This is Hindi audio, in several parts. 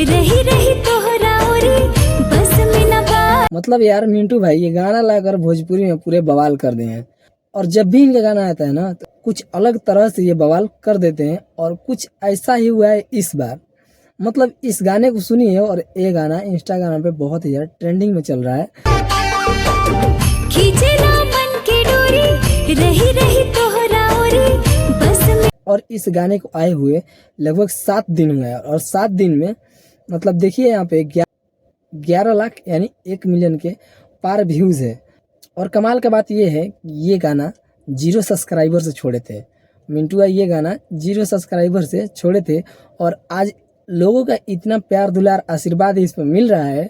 रही रही तोहरा ओरी बस में ना बात। मतलब यार मिंटू भाई ये गाना लाकर भोजपुरी में पूरे बवाल कर दिए हैं। और जब भी इनका गाना आता है ना तो कुछ अलग तरह से ये बवाल कर देते हैं। और कुछ ऐसा ही हुआ है इस बार। मतलब इस गाने को सुनिए और ये गाना इंस्टाग्राम पे बहुत ही यार ट्रेंडिंग में चल रहा है। खींचे ना मन की डोरी रही रही तोहरा ओरी बस में। और इस गाने को आए हुए लगभग 7 दिन हुए हैं। और 7 दिन में मतलब देखिए यहाँ पे 11 लाख यानी 1 मिलियन के पार व्यूज है। और कमाल का बात ये है कि ये गाना 0 सब्सक्राइबर से छोड़े थे। मिंटू भाई ये गाना 0 सब्सक्राइबर से छोड़े थे। और आज लोगों का इतना प्यार दुलार आशीर्वाद इस पर मिल रहा है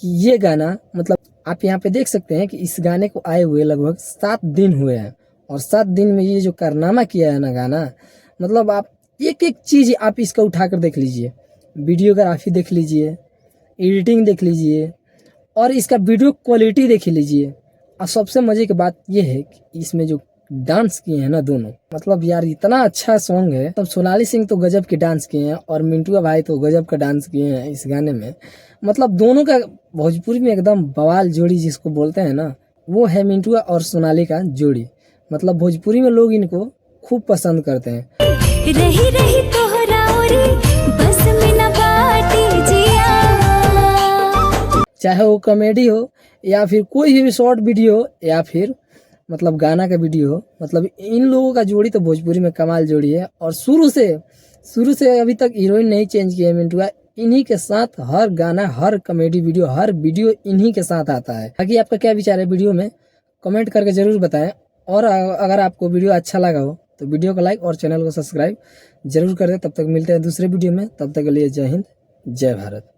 कि ये गाना मतलब आप यहाँ पे देख सकते हैं कि इस गाने को आए हुए लगभग 7 दिन हुए हैं। और 7 दिन में ये जो कारनामा किया है ना गाना, मतलब आप एक एक चीज़ आप इसका उठा कर देख लीजिए। वीडियोग्राफी देख लीजिए, एडिटिंग देख लीजिए और इसका वीडियो क्वालिटी देख लीजिए। और सबसे मज़े की बात ये है कि इसमें जो डांस किए हैं ना दोनों, मतलब यार इतना अच्छा सॉन्ग है। तब सोनाली सिंह तो गजब के डांस किए हैं और मिंटू भाई तो गजब का डांस किए हैं इस गाने में। मतलब दोनों का भोजपुरी में एकदम बवाल जोड़ी जिसको बोलते हैं ना, वो है मिंटू और सोनाली का जोड़ी। मतलब भोजपुरी में लोग इनको खूब पसंद करते हैं। रही रही तोहरा ओरी बस में ना बाटी जिया। चाहे वो कॉमेडी हो या फिर कोई भी शॉर्ट वीडियो हो या फिर मतलब गाना का वीडियो हो, मतलब इन लोगों का जोड़ी तो भोजपुरी में कमाल जोड़ी है। और शुरू से अभी तक हीरोइन नहीं चेंज किया है मिंटू। इन्हीं के साथ हर गाना, हर कॉमेडी वीडियो, हर वीडियो इन्हीं के साथ आता है। बाकी आपका क्या विचार है वीडियो में कमेंट करके जरूर बताएं। और अगर आपको वीडियो अच्छा लगा हो तो वीडियो को लाइक और चैनल को सब्सक्राइब जरूर कर दें। तब तक मिलते हैं दूसरे वीडियो में। तब तक के लिए जय हिंद, जय भारत।